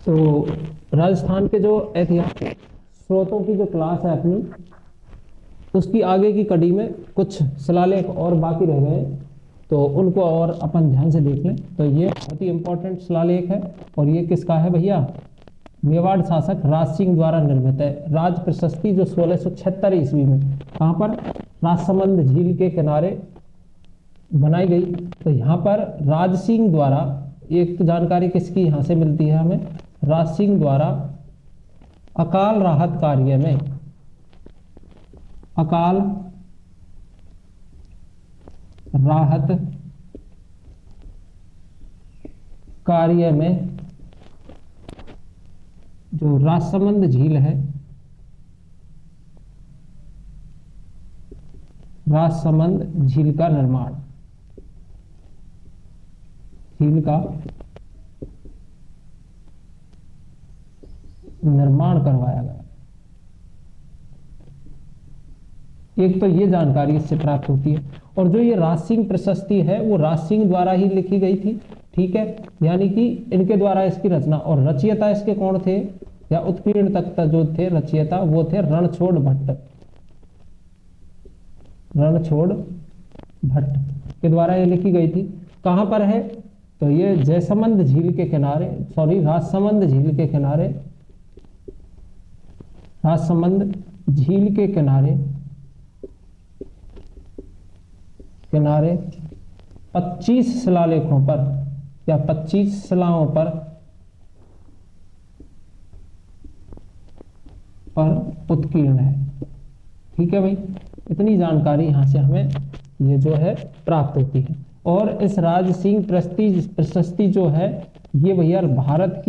तो राजस्थान के जो ऐतिहासिक स्रोतों की जो क्लास है अपनी, उसकी आगे की कड़ी में कुछ शिलालेख और बाकी रह गए, तो उनको और अपन ध्यान से देख लें। तो ये बहुत ही इंपॉर्टेंट शिलालेख है, और ये किसका है भैया? मेवाड़ शासक राज सिंह द्वारा निर्मित है। राज प्रशस्ति जो 1676 ईस्वी में कहाँ पर? राजसमंद झील के किनारे बनाई गई। तो यहाँ पर राज सिंह द्वारा, एक तो जानकारी किसकी यहाँ से मिलती है हमें? राज सिंह द्वारा अकाल राहत कार्य में, अकाल राहत कार्य में जो राजसमंद झील है, राजसमंद झील का निर्माण, झील का निर्माण करवाया गया। एक तो ये जानकारी इससे प्राप्त होती है, और जो ये राज सिंह प्रशस्ति है वो राज सिंह द्वारा ही लिखी गई थी, ठीक है, यानी कि इनके द्वारा इसकी रचना, और रचयिता इसके कौन थे, या उत्कीर्ण तख्त जो थे रचयिता, वो थे रणछोड़ भट्ट, रणछोड़ भट्ट के द्वारा ये लिखी गई थी। कहां पर है? तो ये जयसमंद झील के किनारे, सॉरी राजसमंद झील के किनारे, राजसमंद झील के किनारे 25 शिलालेखों पर या 25 शिलाओं पर उत्कीर्ण है। ठीक है भाई, इतनी जानकारी यहां से हमें ये जो है प्राप्त होती है। और इस राज सिंह प्रशस्ति जो है ये भैया भारत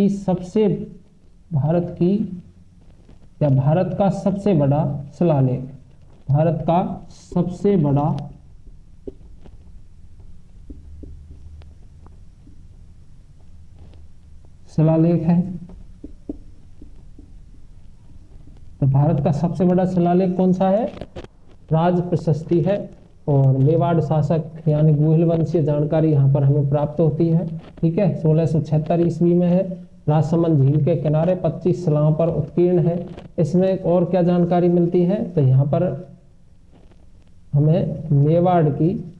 का सबसे बड़ा शिलालेख, भारत का सबसे बड़ा शिलालेख है। तो भारत का सबसे बड़ा शिलालेख कौन सा है? राज प्रशस्ति है। और मेवाड़ शासक यानी गुहिल वंशीय जानकारी यहाँ पर हमें प्राप्त होती है। ठीक है, 1676 ईस्वी में है, राजसमंद झील के किनारे 25 शिलाओं पर उत्कीर्ण है। इसमें एक और क्या जानकारी मिलती है? तो यहाँ पर हमें मेवाड़ की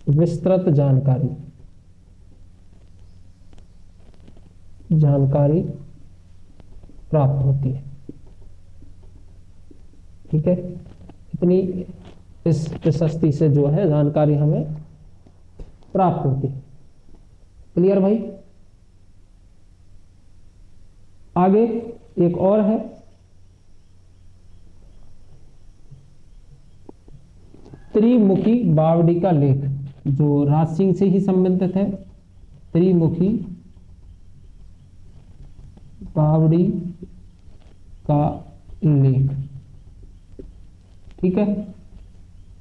विस्तृत जानकारी प्राप्त होती है। ठीक है, इतनी इस प्रशस्ति से जो है जानकारी हमें प्राप्त होती है। क्लियर भाई? आगे एक और है, त्रिमुखी बावड़ी का लेख, जो राज सिंह से ही संबंधित है। त्रिमुखी बावड़ी का लेख, ठीक है।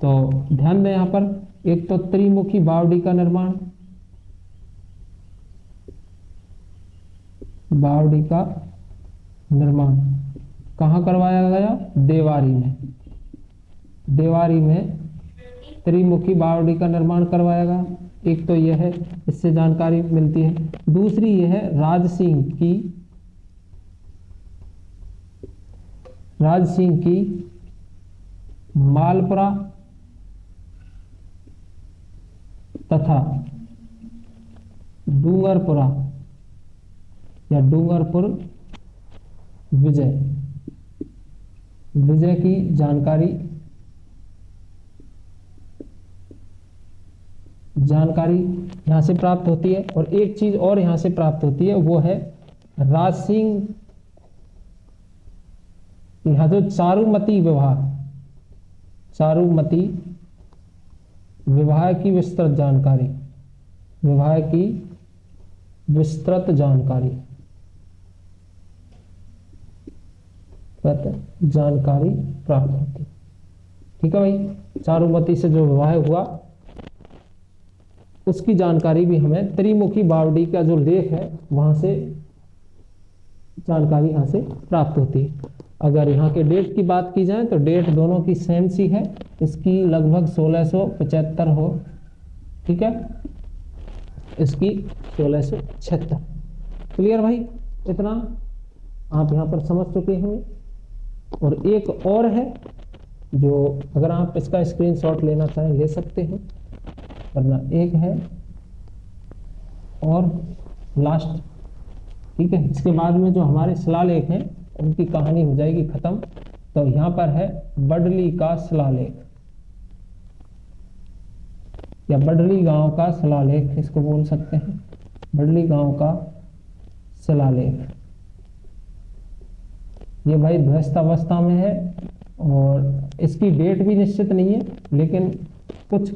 तो ध्यान दें यहां पर, एक तो त्रिमुखी बावड़ी का निर्माण, बावड़ी का निर्माण कहां करवाया गया? देवारी में, देवारी में त्रिमुखी बावड़ी का निर्माण करवाया गया। एक तो यह है, इससे जानकारी मिलती है। दूसरी यह है राज सिंह की मालपुरा तथा डूंगरपुरा या डूंगरपुर विजय की जानकारी यहां से प्राप्त होती है। और एक चीज और यहां से प्राप्त होती है, वो है राज सिंह, यहां जो चारुमती विवाह की विस्तृत जानकारी प्राप्त होती। ठीक है भाई, चारुमती से जो विवाह हुआ उसकी जानकारी भी हमें त्रिमुखी बावड़ी का जो लेख है वहां से जानकारी यहां से प्राप्त होती है। अगर यहाँ के डेट की बात की जाए तो डेट दोनों की सेम सी है, इसकी लगभग 1675 हो, ठीक है, इसकी 1676। क्लियर भाई, इतना आप यहाँ पर समझ चुके होंगे। और एक और है जो अगर आप इसका स्क्रीनशॉट लेना चाहें ले सकते हैं, वरना एक है और लास्ट, ठीक है। इसके बाद में जो हमारे शिलालेख हैं उनकी कहानी हो जाएगी खत्म। तो यहाँ पर है बडली का शिलालेख या बडली गांव का शिलालेख, इसको बोल सकते हैं बडली गांव का शिलालेख। ये भाई ध्वस्तावस्था में है और इसकी डेट भी निश्चित नहीं है, लेकिन कुछ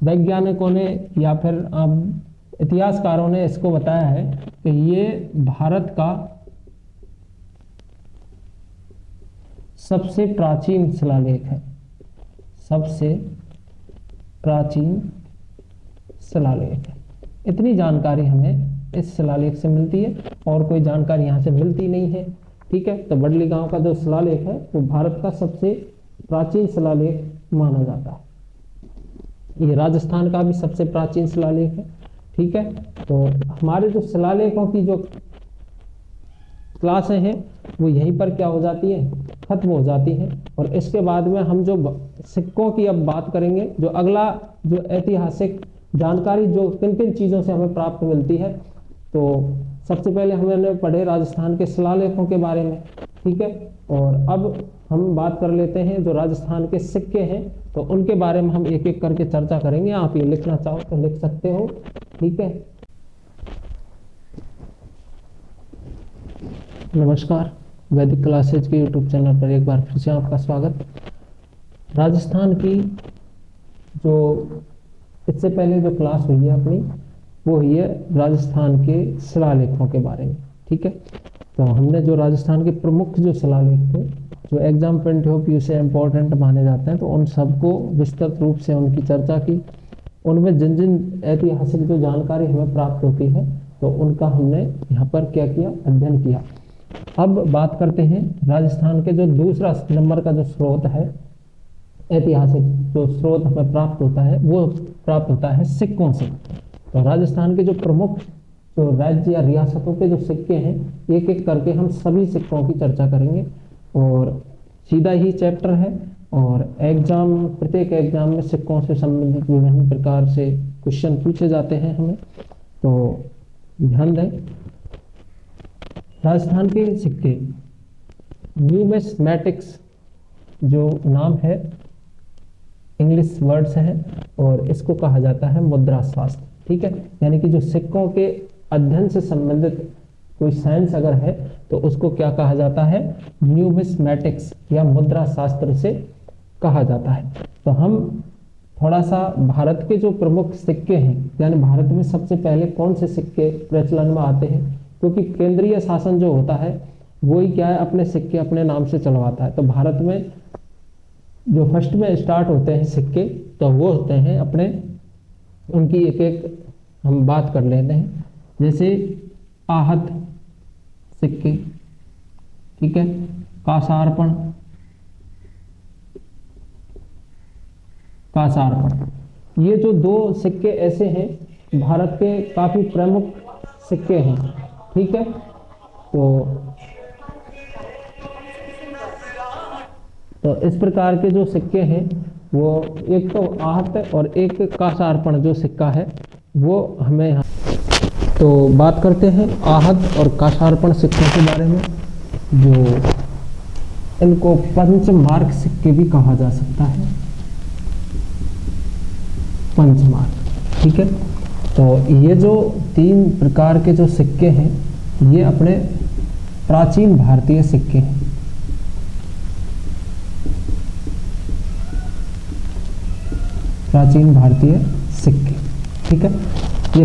वैज्ञानिकों ने या फिर इतिहासकारों ने इसको बताया है कि ये भारत का सबसे प्राचीन शिलालेख है, सबसे प्राचीन शिलालेख है। इतनी जानकारी हमें इस शिलालेख से मिलती है और कोई जानकारी यहाँ से मिलती नहीं है, ठीक है। तो बडली गांव का जो शिलालेख है वो भारत का सबसे प्राचीन शिलालेख माना जाता है। ये राजस्थान का भी सबसे प्राचीन शिलालेख है, ठीक है। तो हमारे जो शिलालेखों की जो क्लासें हैं वो यहीं पर क्या हो जाती है, खत्म हो जाती हैं। और इसके बाद में हम जो सिक्कों की अब बात करेंगे, जो अगला जो ऐतिहासिक जानकारी जो किन किन चीज़ों से हमें प्राप्त मिलती है। तो सबसे पहले हमने पढ़े राजस्थान के शिलालेखों के बारे में, ठीक है। और अब हम बात कर लेते हैं जो राजस्थान के सिक्के हैं, तो उनके बारे में हम एक एक करके चर्चा करेंगे। आप ये लिखना चाहो तो लिख सकते हो, ठीक है। नमस्कार, वैदिक क्लासेज के यूट्यूब चैनल पर एक बार फिर से आपका स्वागत। राजस्थान की जो इससे पहले जो क्लास हुई है अपनी, वो हुई है राजस्थान के शिलालेखों के बारे में, ठीक है। तो हमने जो राजस्थान के प्रमुख जो शिलालेख थे, जो एग्जाम पॉइंट ऑफ व्यू से इम्पोर्टेंट माने जाते हैं, तो उन सबको विस्तृत रूप से उनकी चर्चा की। उनमें जिन जिन ऐतिहासिक जो जानकारी हमें प्राप्त होती है, तो उनका हमने यहाँ पर क्या किया, अध्ययन किया। अब बात करते हैं राजस्थान के जो दूसरा नंबर का जो स्रोत है, ऐतिहासिक जो स्रोत हमें प्राप्त होता है, वो प्राप्त होता है सिक्कों से। तो राजस्थान के जो प्रमुख जो राज्य या रियासतों के जो सिक्के हैं, एक एक करके हम सभी सिक्कों की चर्चा करेंगे। और सीधा ही चैप्टर है और प्रत्येक एग्जाम में सिक्कों से संबंधित विभिन्न प्रकार से क्वेश्चन पूछे जाते हैं हमें, तो ध्यान दें। राजस्थान के सिक्के, न्यूमिस्मैटिक्स जो नाम है, इंग्लिश वर्ड्स है और इसको कहा जाता है मुद्रा शास्त्र, ठीक है। यानी कि जो सिक्कों के अध्ययन से संबंधित कोई साइंस अगर है तो उसको क्या कहा जाता है, न्यूमिस्मैटिक्स या मुद्रा शास्त्र से कहा जाता है। तो हम थोड़ा सा भारत के जो प्रमुख सिक्के हैं, यानी भारत में सबसे पहले कौन से सिक्के प्रचलन में आते हैं, क्योंकि केंद्रीय शासन जो होता है वही क्या है, अपने सिक्के अपने नाम से चलवाता है। तो भारत में जो फर्स्ट में स्टार्ट होते हैं सिक्के, तो वो होते हैं अपने, उनकी एक एक हम बात कर लेते हैं। जैसे आहत सिक्के, ठीक है, कासार्पण, ये जो दो सिक्के ऐसे हैं भारत के काफी प्रमुख सिक्के हैं, ठीक है। तो इस प्रकार के जो सिक्के हैं वो एक तो आहत और एक कासार्पण जो सिक्का है वो हमें यहाँ। तो बात करते हैं आहत और कासार्पण सिक्कों के बारे में, जो इनको पंचमार्क सिक्के भी कहा जा सकता है, पंचमार्क, ठीक है। तो ये जो तीन प्रकार के जो सिक्के हैं, ये अपने प्राचीन भारतीय सिक्के हैं। प्राचीन भारतीय सिक्के, ठीक है, ये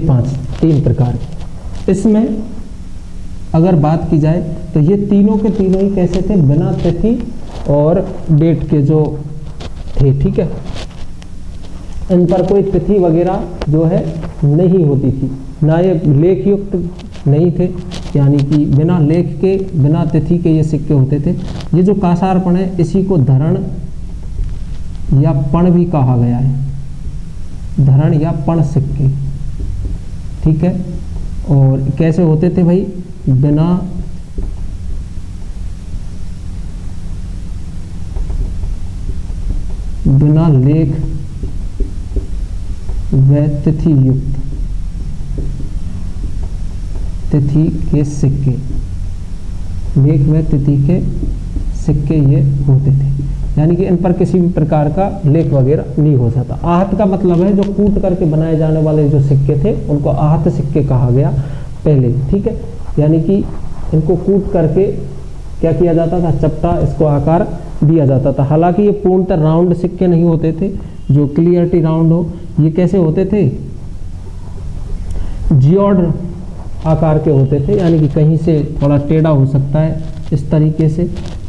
तीन प्रकार के। इसमें अगर बात की जाए तो ये तीनों के तीनों ही कैसे थे, बिना तिथि और डेट के जो थे, ठीक है। इन पर कोई तिथि वगैरह जो है नहीं होती थी, ना ये लेख युक्त नहीं थे, यानी कि बिना लेख के बिना तिथि के ये सिक्के होते थे। ये जो कासार्पण है, इसी को धरण या पण भी कहा गया है, धरण या पण सिक्के, ठीक है। और कैसे होते थे भाई, बिना लेख व तिथि युक्त, तिथि के सिक्के, लेख व तिथि के सिक्के ये होते थे, यानी कि इन पर किसी भी प्रकार का लेख वगैरह नहीं हो सकता। आहत का मतलब है जो कूट करके बनाए जाने वाले जो सिक्के थे उनको आहत सिक्के कहा गया पहले, ठीक है। यानी कि इनको कूट करके क्या किया जाता था, चपटा इसको आकार दिया जाता था। हालांकि ये पूर्णतः राउंड सिक्के नहीं होते थे जो क्लियरिटी राउंड हो, ये कैसे होते थे, जियोड आकार के होते थे, यानी कि कहीं से थोड़ा टेढ़ा हो सकता है इस तरीके से,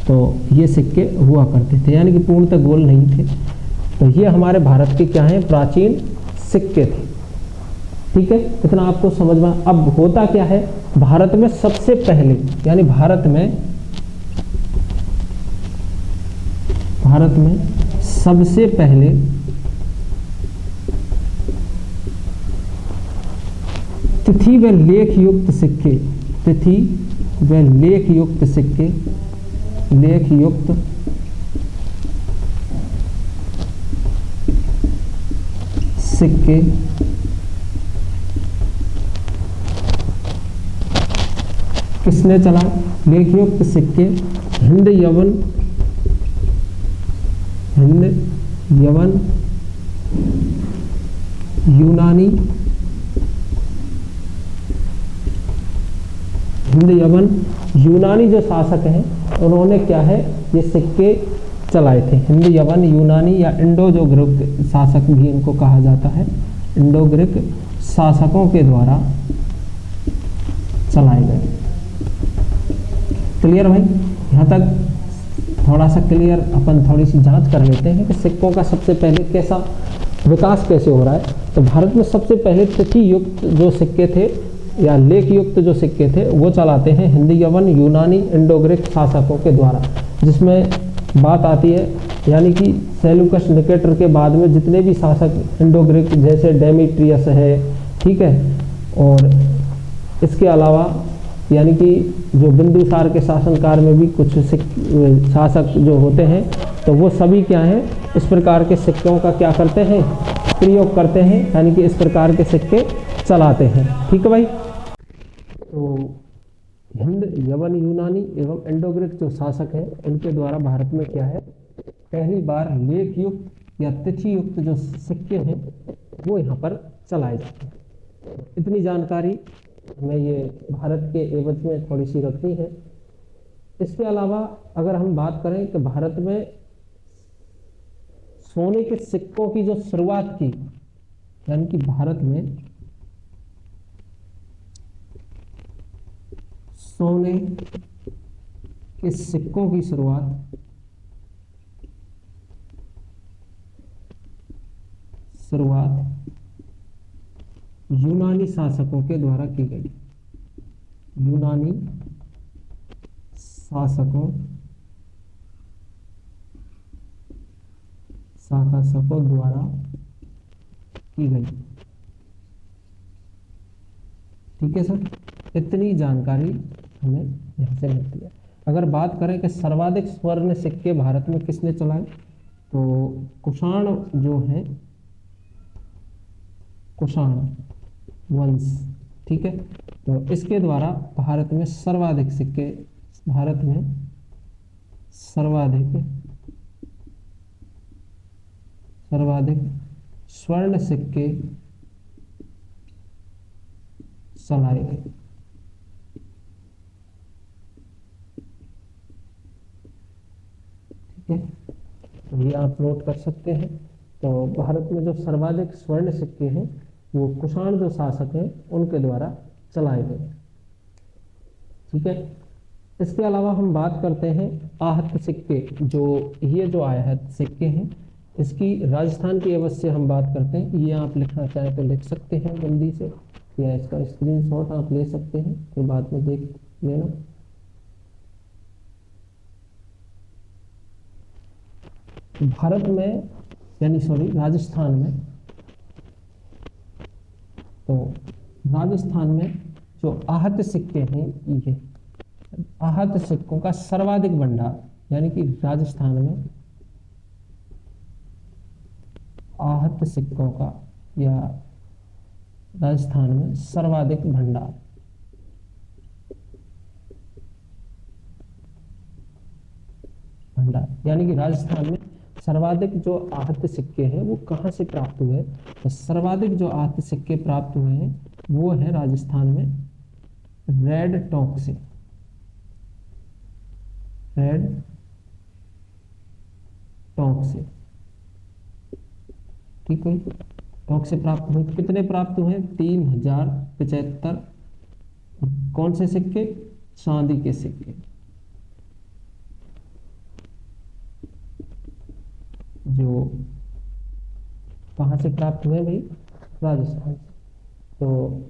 तो ये सिक्के हुआ करते थे, यानी कि पूर्णतः गोल नहीं थे। तो ये हमारे भारत के क्या हैं, प्राचीन सिक्के थे, ठीक है। इतना आपको समझ में। अब होता क्या है, भारत में सबसे पहले, यानी भारत में सबसे पहले तिथि व लेख युक्त सिक्के, तिथि व लेख युक्त सिक्के, लेख युक्त सिक्के किसने चलाए, लेख युक्त सिक्के हिंद यवन, यूनानी, हिंद यवन यूनानी जो शासक हैं उन्होंने क्या है, ये सिक्के चलाए थे। हिंद यवन यूनानी या इंडो जो ग्रीक शासक भी इनको कहा जाता है, इंडो ग्रीक शासकों के द्वारा चलाए गए। क्लियर भाई, यहाँ तक थोड़ा सा क्लियर। अपन थोड़ी सी जांच कर लेते हैं कि सिक्कों का सबसे पहले कैसा विकास कैसे हो रहा है। तो भारत में सबसे पहले तिथि युक्त जो सिक्के थे या लेख युक्त जो सिक्के थे वो चलाते हैं हिंद यवन यूनानी इंडो ग्रीक शासकों के द्वारा, जिसमें बात आती है यानी कि सेल्यूकस निकेटर के बाद में जितने भी शासक इंडो ग्रीक जैसे डेमीट्रियस है, ठीक है, और इसके अलावा यानी कि जो बिंदुसार के शासनकाल में भी कुछ शासक जो होते हैं, तो वो सभी क्या हैं, इस प्रकार के सिक्कों का क्या करते हैं, प्रयोग करते हैं, यानी कि इस प्रकार के सिक्के चलाते हैं, ठीक है भाई। तो हिंद यवन यूनानी एवं इंडो ग्रीक जो शासक हैं उनके द्वारा भारत में क्या है, पहली बार लेख युक्त या तिथि युक्त जो सिक्के हैं वो यहाँ पर चलाए जाते हैं। इतनी जानकारी हमें ये भारत के एवज में थोड़ी सी रखनी है। इसके अलावा अगर हम बात करें कि भारत में सोने के सिक्कों की जो शुरुआत की, यानी कि भारत में सोने के सिक्कों की शुरुआत यूनानी शासकों के द्वारा की गई, यूनानी शासकों द्वारा की गई, ठीक है सर। इतनी जानकारी हमें यहाँ से मिलती है। अगर बात करें कि सर्वाधिक स्वर्ण सिक्के भारत में किसने चलाए, तो कुषाण जो है, कुषाण वंश, ठीक है। तो इसके द्वारा भारत में सर्वाधिक सिक्के, भारत में सर्वाधिक स्वर्ण सिक्के चलाए गए, ठीक है। तो ये आप नोट कर सकते हैं। तो भारत में जो सर्वाधिक स्वर्ण सिक्के हैं वो कुषाण जो शासक हैं उनके द्वारा चलाए गए, ठीक है। इसके अलावा हम बात करते हैं आहत सिक्के, जो ये जो आहत सिक्के हैं इसकी राजस्थान की एवज से हम बात करते हैं। ये आप लिखना चाहें तो लिख सकते हैं जल्दी से, या इसका स्क्रीनशॉट आप ले सकते हैं, फिर बाद में देख लेना। भारत में यानी राजस्थान में, तो राजस्थान में जो आहत सिक्के हैं, ये आहत सिक्कों का सर्वाधिक भंडार, यानी कि राजस्थान में आहत सिक्कों का या राजस्थान में सर्वाधिक भंडार, यानी कि राजस्थान में सर्वाधिक जो आहत सिक्के हैं वो कहाँ से प्राप्त हुए? तो सर्वाधिक जो आहत सिक्के प्राप्त हुए हैं वो है राजस्थान में रेड टॉक से, रेड टॉक से, ठीक है। टॉक से प्राप्त हुए, कितने प्राप्त हुए? 3075। कौन से सिक्के? चांदी के सिक्के, जो कहां से प्राप्त हुए भाई? राजस्थान से। तो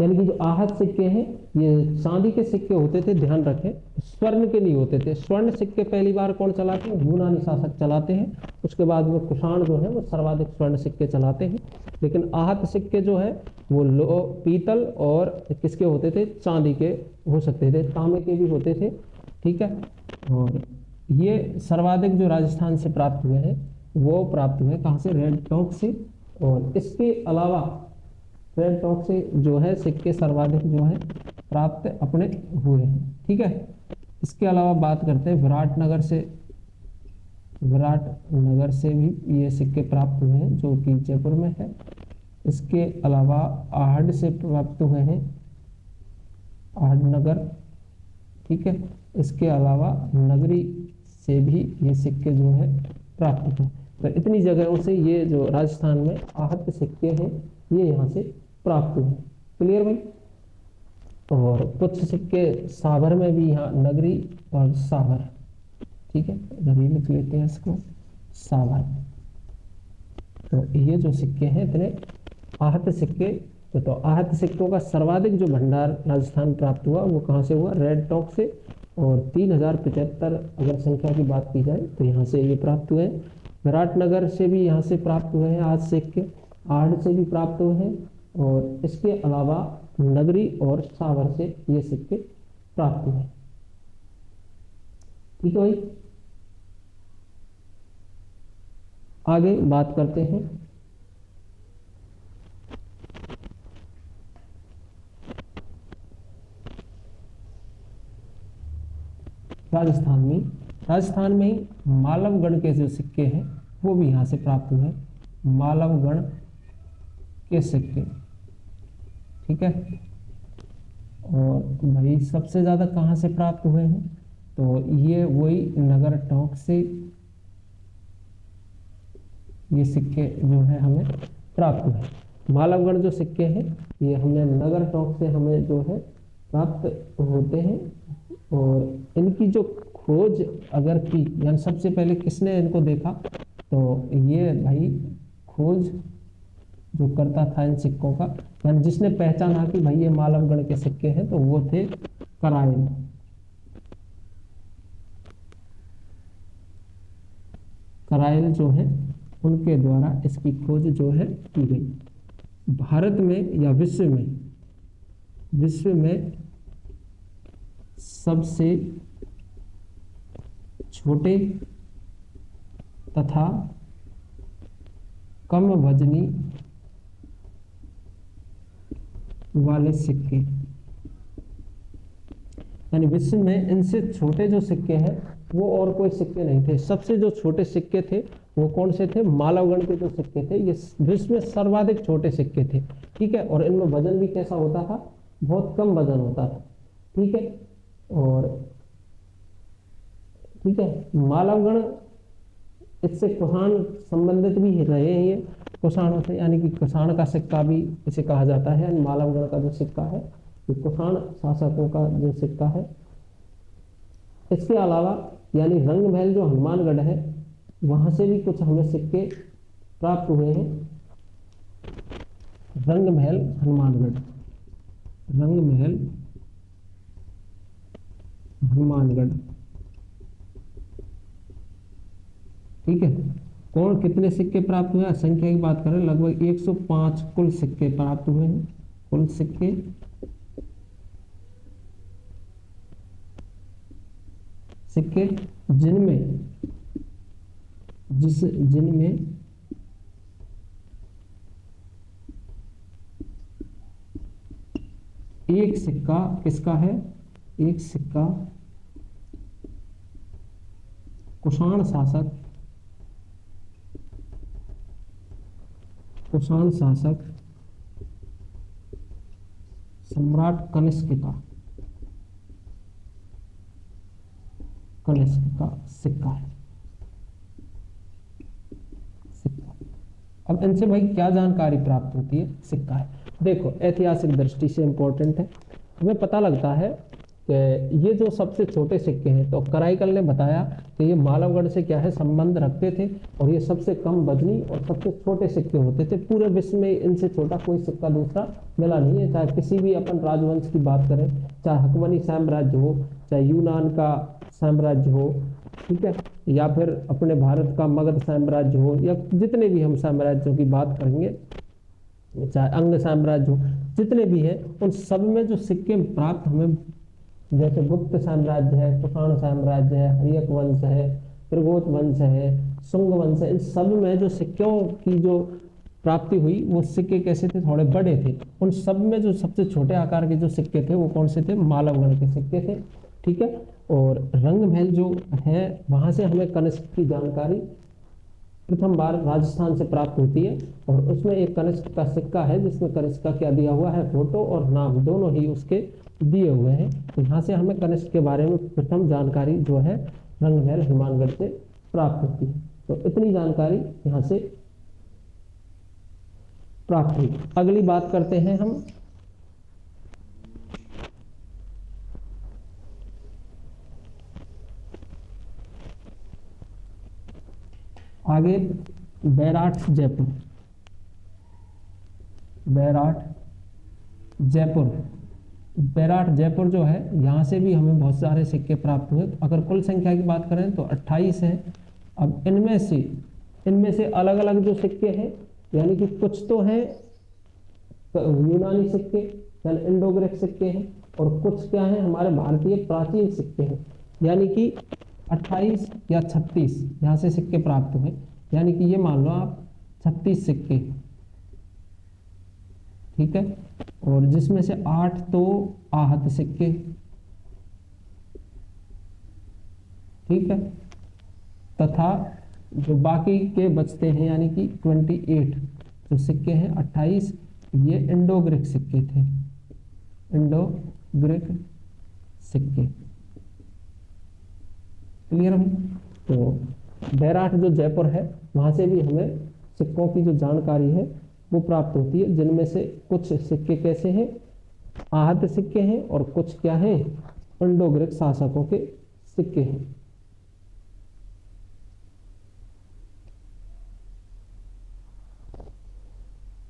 यानी कि जो आहत सिक्के हैं ये चांदी के सिक्के होते थे, ध्यान रखें, स्वर्ण के नहीं होते थे। स्वर्ण सिक्के पहली बार कौन चलाते हैं? यूनानी शासक चलाते हैं, उसके बाद में कुषाण जो है वो सर्वाधिक स्वर्ण सिक्के चलाते हैं। लेकिन आहत सिक्के जो है वो पीतल और किसके होते थे? चांदी के हो सकते थे, तांबे के भी होते थे, ठीक है। और ये सर्वाधिक जो राजस्थान से प्राप्त हुए हैं वो प्राप्त हुए कहाँ से? रेड टॉक से। और इसके अलावा रेड टॉक से जो है सिक्के सर्वाधिक जो है प्राप्त अपने हुए हैं, ठीक है। इसके अलावा बात करते हैं विराटनगर से। विराटनगर से भी ये सिक्के प्राप्त हुए हैं जो कि जयपुर में है। इसके अलावा आहड़ से प्राप्त हुए हैं, आहड़नगर, ठीक है। इसके अलावा नगरी से भी ये सिक्के जो है प्राप्त हुए। तो इतनी जगहों से ये जो राजस्थान में आहत सिक्के हैं ये यहाँ से प्राप्त हुए। क्लियर भाई? और कुछ सिक्के सावर में भी, यहाँ नगरी और सावर, ठीक है, इधर ही लिख लेते हैं इसको, सावर। तो ये जो सिक्के हैं इतने आहत सिक्के, तो आहत सिक्कों का सर्वाधिक जो भंडार राजस्थान प्राप्त हुआ वो कहाँ से हुआ? रेड टॉक से। और 3075 अगर संख्या की बात की जाए तो यहाँ से ये प्राप्त हुए। विराटनगर से भी यहाँ से प्राप्त हुए हैं आज सिक्के, आहड़ से भी प्राप्त हुए हैं, और इसके अलावा नगरी और सावर से ये सिक्के प्राप्त हुए। ठीक है भाई, आगे बात करते हैं राजस्थान में ही मालवगढ़ के जो सिक्के हैं वो भी यहाँ से प्राप्त हुए। मालवगढ़ के सिक्के, ठीक है। और भाई सबसे ज्यादा कहाँ से प्राप्त हुए हैं? तो ये वही नगर टोंक से ये सिक्के जो है हमें प्राप्त हुए। मालवगढ़ जो सिक्के हैं ये हमें नगर टोंक से हमें जो है प्राप्त होते हैं। और इनकी जो खोज अगर की, यानी सबसे पहले किसने इनको देखा? तो ये भाई खोज जो करता था इन सिक्कों का, यानी जिसने पहचाना कि भाई ये मालवगढ़ के सिक्के हैं, तो वो थे कराइल। कराइल जो है उनके द्वारा इसकी खोज जो है की गई। भारत में या विश्व में सबसे छोटे तथा कम वजनी वाले सिक्के, यानी विश्व में इनसे छोटे जो सिक्के हैं वो और कोई सिक्के नहीं थे। सबसे जो छोटे सिक्के थे वो कौन से थे? मालवगढ़ के जो सिक्के थे ये विश्व में सर्वाधिक छोटे सिक्के थे, ठीक है। और इनमें वजन भी कैसा होता था? बहुत कम वजन होता था, ठीक है। और ठीक है, मालवगढ़ इससे कुषाण संबंधित भी रहे हैं, ये कुषाणों से, यानी कि कुषाण का सिक्का भी इसे कहा जाता है। मालवगढ़ का जो सिक्का है ये कुषाण शासकों का जो सिक्का है। इसके अलावा यानी रंगमहल जो हनुमानगढ़ है वहां से भी कुछ हमें सिक्के प्राप्त हुए हैं। रंगमहल हनुमानगढ़, रंगमहल हनुमानगढ़, ठीक है। कौन कितने सिक्के प्राप्त हुए? संख्या की बात करें लगभग 105 कुल सिक्के प्राप्त हुए हैं। कुल सिक्के सिक्के जिनमें एक सिक्का किसका है, एक सिक्का कुषाण शासक सम्राट कनिष्क का सिक्का है। अब इनसे भाई क्या जानकारी प्राप्त होती है, सिक्का है। देखो ऐतिहासिक दृष्टि से इंपॉर्टेंट है, हमें पता लगता है कि ये जो सबसे छोटे सिक्के हैं, तो कराईकल ने बताया कि ये मालवगढ़ से क्या है संबंध रखते थे, और ये सबसे कम वजनी और सबसे छोटे सिक्के होते थे। पूरे विश्व में इनसे छोटा कोई सिक्का दूसरा मिला नहीं है। चाहे किसी भी अपन राजवंश की बात करें, चाहे हकमनी साम्राज्य हो, चाहे यूनान का साम्राज्य हो, ठीक है, या फिर अपने भारत का मगध साम्राज्य हो, या जितने भी हम साम्राज्यों की बात करेंगे, चाहे अंग साम्राज्य हो, जितने भी हैं, उन सब में जो सिक्के प्राप्त हमें, जैसे गुप्त साम्राज्य है, कुषाण साम्राज्य है, हर्यक वंश है, त्रिगोत वंश है, शुंग वंश है, इन सब में जो सिक्कों की जो प्राप्ति हुई, वो सिक्के कैसे थे, थोड़े बड़े थे। उन सब में जो सबसे छोटे आकार के जो सिक्के थे वो कौन से थे, मालवगढ़ के सिक्के थे, ठीक है। और रंग महल जो है, वहां से हमें कनिष्क की जानकारी प्रथम बार राजस्थान से प्राप्त होती है, और उसमें एक कनिष्क का सिक्का है जिसमें कनिष्क का क्या दिया हुआ है, फोटो और नाम दोनों ही उसके दिए हुए हैं। तो यहाँ से हमें कनिष्क के बारे में प्रथम जानकारी जो है रंग महल हनुमानगढ़ से प्राप्त होती है। तो इतनी जानकारी यहाँ से प्राप्त हुई। अगली बात करते हैं हम आगे, बैराठ जयपुर जो है, यहाँ से भी हमें बहुत सारे सिक्के प्राप्त हुए। अगर कुल संख्या की बात करें तो 28 है। अब इनमें से अलग अलग जो सिक्के हैं, यानी कि कुछ तो हैं यूनानी सिक्के यानी इंडो ग्रीक सिक्के हैं, और कुछ क्या हैं हमारे भारतीय प्राचीन सिक्के हैं। यानी कि 28 या 36 यहाँ से सिक्के प्राप्त हुए, यानी कि ये मान लो आप 36 सिक्के, ठीक है। और जिसमें से 8 तो आहत सिक्के, ठीक है, तथा जो बाकी के बचते हैं यानी कि 28 जो सिक्के हैं, 28 ये इंडो ग्रीक सिक्के थे, इंडो ग्रीक सिक्के, क्लियर है। तो बैराठ जो जयपुर है, वहां से भी हमें सिक्कों की जो जानकारी है वो प्राप्त होती है, जिनमें से कुछ सिक्के कैसे हैं, आहत सिक्के हैं, और कुछ क्या हैं, इंडो ग्रीक शासकों के सिक्के हैं।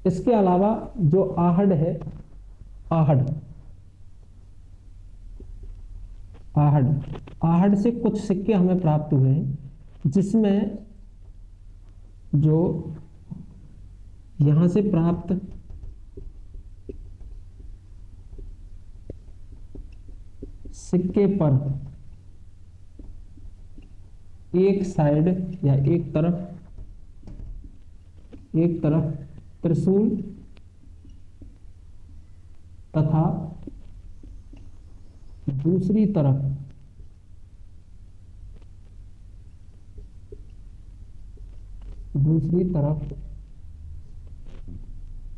इसके अलावा जो आहड़ है, आहड़ से कुछ सिक्के हमें प्राप्त हुए हैं, जिसमें जो यहां से प्राप्त सिक्के पर एक साइड या एक तरफ त्रिशूल तथा दूसरी तरफ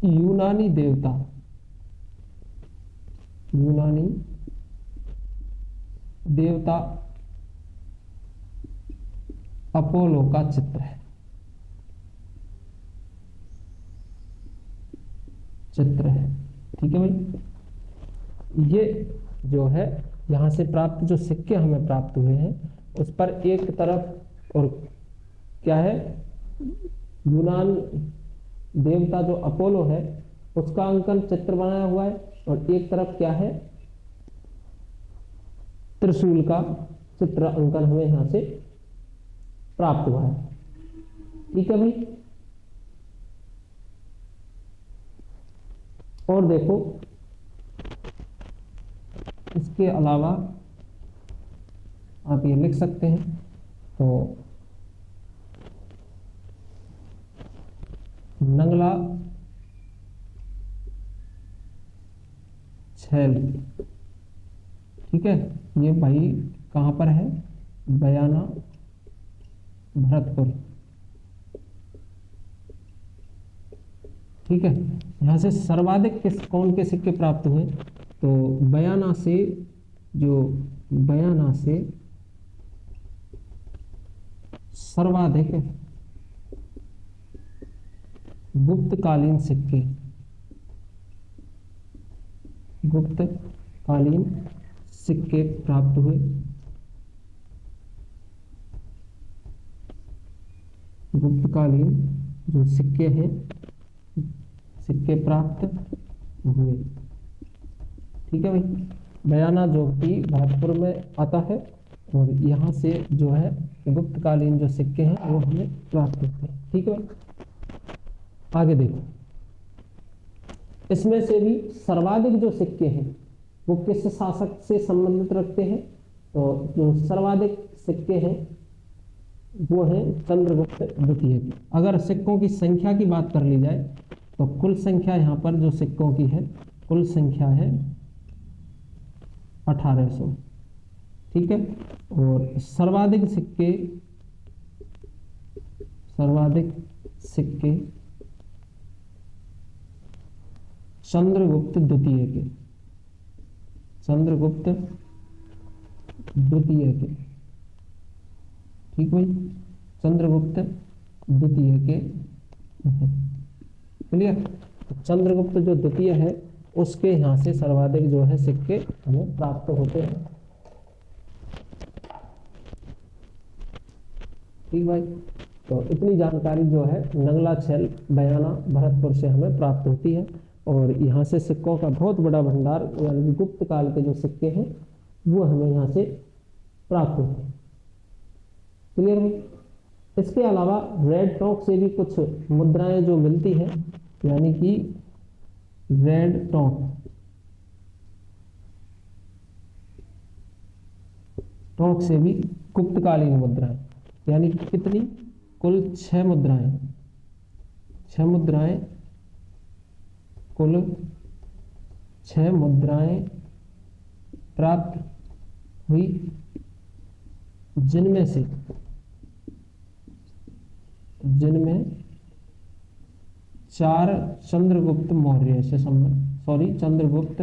यूनानी देवता अपोलो का चित्र है, ठीक है भाई। ये जो है यहां से प्राप्त जो सिक्के हमें प्राप्त हुए हैं, उस पर एक तरफ और क्या है, यूनान देवता जो अपोलो है उसका अंकन चित्र बनाया हुआ है, और एक तरफ क्या है, त्रिशूल का चित्र अंकन हमें यहां से प्राप्त हुआ है, ठीक है भाई। और देखो इसके अलावा आप ये लिख सकते हैं, तो नंगला छैल, ठीक है, ये भाई कहाँ पर है, बयाना भरतपुर, ठीक है। यहाँ से सर्वाधिक कौन के सिक्के प्राप्त हुए, तो बयाना से, जो बयाना से सर्वाधिक गुप्तकालीन सिक्के, गुप्तकालीन सिक्के प्राप्त हुए, गुप्तकालीन जो सिक्के हैं, सिक्के प्राप्त हुए, ठीक है भाई। बयाना जो कि भरतपुर में आता है, और यहाँ से जो है गुप्तकालीन जो सिक्के हैं वो हमें प्राप्त होते हैं, ठीक है भाई। आगे देखो, इसमें से भी सर्वाधिक जो सिक्के हैं वो किस शासक से संबंधित रखते हैं, तो जो सर्वाधिक सिक्के हैं वो है चंद्रगुप्त द्वितीय की। अगर सिक्कों की संख्या की बात कर ली जाए तो कुल संख्या यहाँ पर जो सिक्कों की है, कुल संख्या है 1800, ठीक है। और सर्वाधिक सिक्के, सर्वाधिक सिक्के चंद्रगुप्त द्वितीय के, चंद्रगुप्त द्वितीय के, ठीक भाई, चंद्रगुप्त द्वितीय के, क्लियर। चंद्रगुप्त जो द्वितीय है उसके यहाँ से सर्वाधिक जो है सिक्के हमें प्राप्त होते हैं, ठीक भाई। तो इतनी जानकारी जो है नंगला छैल बयाना भरतपुर से हमें प्राप्त होती है, और यहाँ से सिक्कों का बहुत बड़ा भंडार यानी गुप्त काल के जो सिक्के हैं वो हमें यहाँ से प्राप्त होते हैं, क्लियर भाई। इसके अलावा रेड टॉक से भी कुछ मुद्राएं जो मिलती हैं, यानी कि रेड टॉक, टॉक से भी गुप्तकालीन मुद्राएं, यानी कि कितनी, कुल 6 मुद्राएं, 6 मुद्राएं, कुल 6 मुद्राएं प्राप्त हुई, जिनमें से, जिनमें 4 चंद्रगुप्त मौर्य से चंद्रगुप्त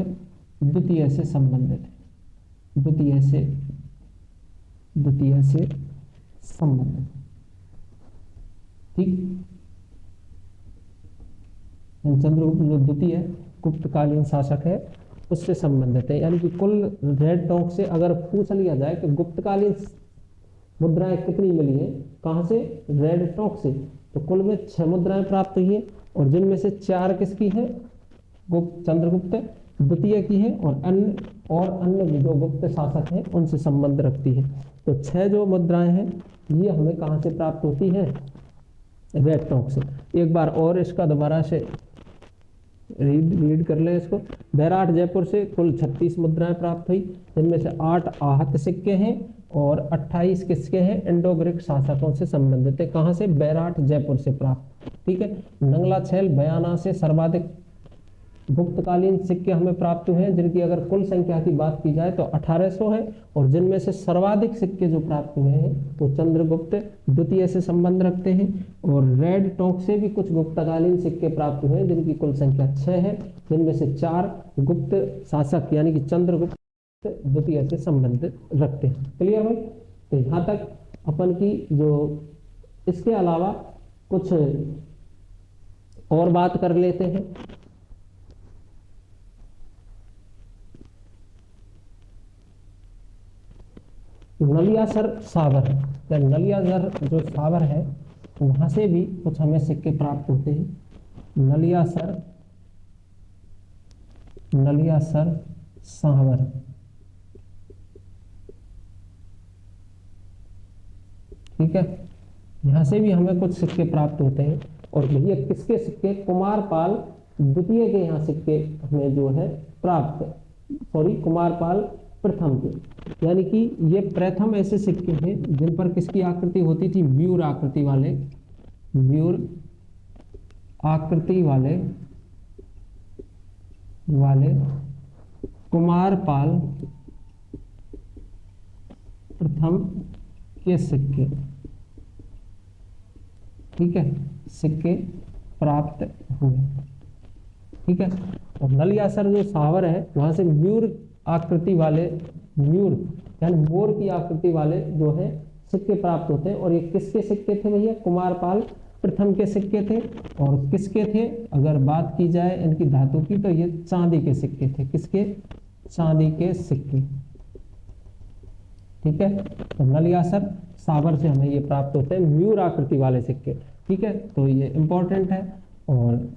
द्वितीय से संबंधित है, द्वितीय से संबंधित, ठीक। चंद्रगुप्त जो द्वितीय गुप्तकालीन शासक है उससे संबंधित है, यानी कि कुल रेड टॉक से अगर पूछ लिया जाए कि गुप्तकालीन मुद्राएं कितनी मिली है, कहां से, रेड टॉक से, तो कुल में 6 मुद्राएं प्राप्त हुई है, और जिनमें से 4 किसकी है, चंद्रगुप्त द्वितीय की है, और अन्य जो गुप्त शासक हैं उनसे संबंध रखती है। तो 6 जो मुद्राएं हैं ये हमें कहां से प्राप्त होती है, रेड टॉक से। एक बार और इसका दोबारा से रीड कर ले इसको। बैराट जयपुर से कुल 36 मुद्राएं प्राप्त हुई, जिनमें से 8 आहत सिक्के हैं और 28 किसके हैं, इंडो ग्रीक शासकों से संबंधित है। कहां से, बैराट जयपुर से प्राप्त, ठीक है। नंगला छैल बयाना से सर्वाधिक गुप्तकालीन सिक्के हमें प्राप्त हुए हैं, जिनकी अगर कुल संख्या की बात की जाए तो 1800 है, और जिनमें से सर्वाधिक सिक्के जो प्राप्त हुए हैं वो चंद्रगुप्त द्वितीय से संबंध रखते हैं। और रेड टॉक से भी कुछ गुप्तकालीन सिक्के प्राप्त हुए हैं, जिनकी कुल संख्या 6 है, जिनमें से 4 गुप्त शासक यानी कि चंद्रगुप्त द्वितीय से संबंध रखते हैं, क्लियर भाई। तो यहाँ तक अपन की जो, इसके अलावा कुछ और बात कर लेते हैं। नलियासर सावर, या नलियासर जो सावर है वहां से भी कुछ हमें सिक्के प्राप्त होते हैं। नलियासर सावर, ठीक है, यहाँ से भी हमें कुछ सिक्के प्राप्त होते हैं। और भैया किसके सिक्के, कुमारपाल द्वितीय के यहाँ सिक्के हमें जो है प्राप्त, कुमारपाल प्रथम के, यानी कि ये प्रथम ऐसे सिक्के हैं जिन पर किसकी आकृति होती थी, मयूर आकृति वाले, मयूर आकृति वाले कुमारपाल प्रथम के सिक्के, ठीक है, सिक्के प्राप्त हुए। ठीक है, और नलियासर जो सावर है वहां से मयूर आकृति वाले, मयूर यानी मोर की आकृति वाले जो है सिक्के प्राप्त होते हैं। और ये किसके सिक्के थे भैया, कुमारपाल प्रथम के सिक्के थे। और किसके थे, अगर बात की जाए इनकी धातु की, तो ये चांदी के सिक्के थे। किसके, चांदी के सिक्के। ठीक है, तो नलियासर सावर से हमें ये प्राप्त होते हैं मयूर आकृति वाले सिक्के। ठीक है, तो ये इंपॉर्टेंट है और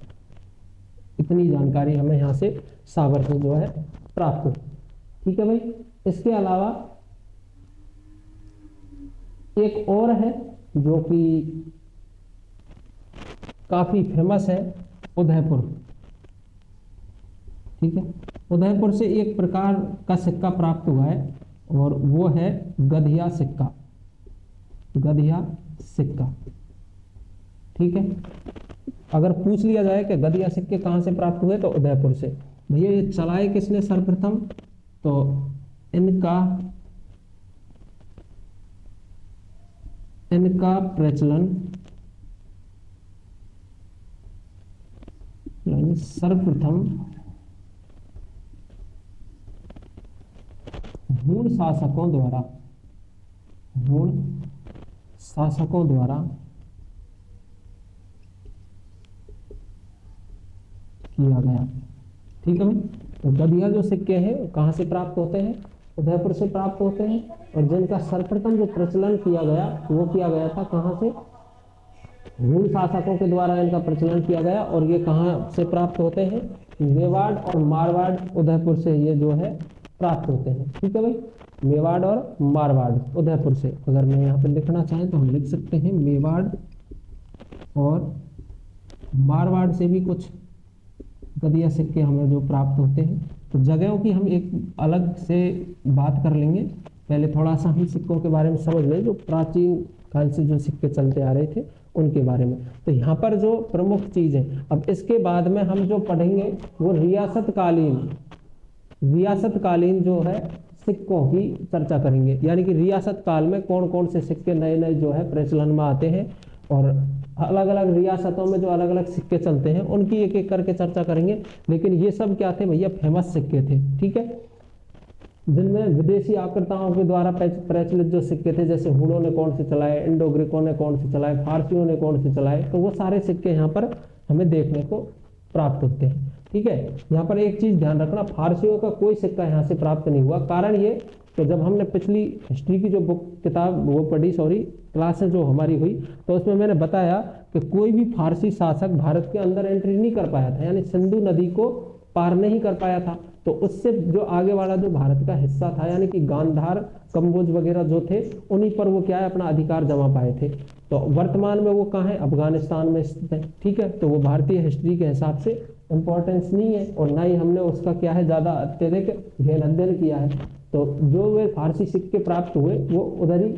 इतनी जानकारी हमें यहाँ से सावर से जो है प्राप्त होती। ठीक है भाई, इसके अलावा एक और है जो कि काफी फेमस है, उदयपुर। ठीक है, उदयपुर से एक प्रकार का सिक्का प्राप्त हुआ है और वो है गधिया सिक्का, गधिया सिक्का। ठीक है, अगर पूछ लिया जाए कि गधिया सिक्के कहाँ से प्राप्त हुए, तो उदयपुर से। भैया ये चलाए किसने सर्वप्रथम, तो इनका प्रचलन सर्वप्रथम हूण शासकों द्वारा किया गया। ठीक है भाई, तो गधिया जो सिक्के हैं कहाँ से प्राप्त होते हैं, उदयपुर से प्राप्त होते हैं। और जिनका सर्वप्रथम जो प्रचलन किया गया वो किया गया था कहाँ से, हूण शासकों के द्वारा इनका प्रचलन किया गया। और ये कहाँ से प्राप्त होते हैं, मेवाड़ और मारवाड़, उदयपुर से ये जो है प्राप्त होते हैं। ठीक है भाई, मेवाड़ और मारवाड़ उदयपुर से। अगर मैं यहाँ पे लिखना चाहें तो हम लिख सकते हैं मेवाड़ और मारवाड़ से भी कुछ गधिया सिक्के हमें जो प्राप्त होते हैं। तो जगहों की हम एक अलग से बात कर लेंगे, पहले थोड़ा सा हम सिक्कों के बारे में समझ लें, जो प्राचीन काल से जो सिक्के चलते आ रहे थे उनके बारे में। तो यहाँ पर जो प्रमुख चीज है, अब इसके बाद में हम जो पढ़ेंगे वो रियासतकालीन जो है सिक्कों की चर्चा करेंगे। यानी कि रियासत काल में कौन कौन से सिक्के नए नए जो है प्रचलन में आते हैं और अलग अलग रियासतों में जो अलग अलग सिक्के चलते हैं उनकी एक एक करके चर्चा करेंगे। लेकिन ये सब क्या थे भैया, फेमस सिक्के थे। ठीक है, जिनमें विदेशी आक्रताओं के द्वारा प्रचलित जो सिक्के थे, जैसे हूणों ने कौन से चलाए, इंडो ग्रीकों ने कौन से चलाए, फारसियों ने कौन से चलाए, तो वो सारे सिक्के यहाँ पर हमें देखने को प्राप्त होते हैं। ठीक है, यहाँ पर एक चीज ध्यान रखना, फारसियों का कोई सिक्का यहाँ से प्राप्त नहीं हुआ। कारण ये, तो जब हमने पिछली हिस्ट्री की जो किताब वो पढ़ी, क्लासेस जो हमारी हुई, तो उसमें मैंने बताया कि कोई भी फारसी शासक भारत के अंदर एंट्री नहीं कर पाया था, यानी सिंधु नदी को पार नहीं कर पाया था। तो उससे जो आगे वाला जो भारत का हिस्सा था, यानी कि गांधार, कंबोज वगैरह जो थे, उन्हीं पर वो क्या है अपना अधिकार जमा पाए थे। तो वर्तमान में वो कहाँ है, अफगानिस्तान में स्थित है। ठीक है, तो वो भारतीय हिस्ट्री के हिसाब से इंपॉर्टेंस नहीं है और ना ही हमने उसका क्या है ज्यादा अत्यधिक गहन अध्ययन किया है। तो जो वे फारसी सिक्के प्राप्त हुए वो उधर ही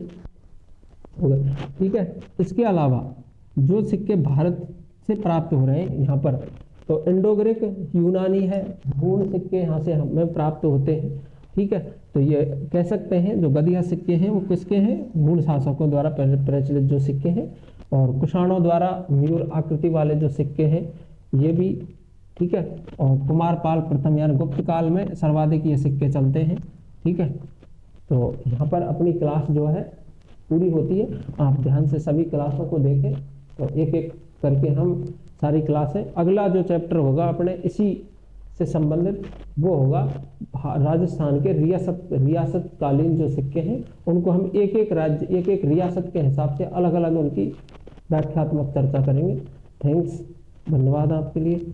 हो गए। ठीक है, इसके अलावा जो सिक्के भारत से प्राप्त हो रहे हैं यहाँ पर, तो इंडो ग्रीक, यूनानी है, हूण सिक्के यहाँ से हमें प्राप्त होते हैं। ठीक है, तो ये कह सकते हैं जो गधिया सिक्के हैं वो किसके हैं, हूण शासकों द्वारा प्रचलित जो सिक्के हैं। और कुषाणों द्वारा मयूर आकृति वाले जो सिक्के हैं ये भी। ठीक है, और कुमारपाल प्रथम यानी गुप्त काल में सर्वाधिक ये सिक्के चलते हैं। ठीक है, तो यहाँ पर अपनी क्लास जो है पूरी होती है। आप ध्यान से सभी क्लासों को देखें, तो एक एक करके हम सारी क्लासें, अगला जो चैप्टर होगा अपने इसी से संबंधित वो होगा राजस्थान के रियासतकालीन जो सिक्के हैं उनको हम एक एक राज्य, एक एक रियासत के हिसाब से अलग अलग उनकी व्याख्यात्मक चर्चा करेंगे। थैंक्स, धन्यवाद आपके लिए।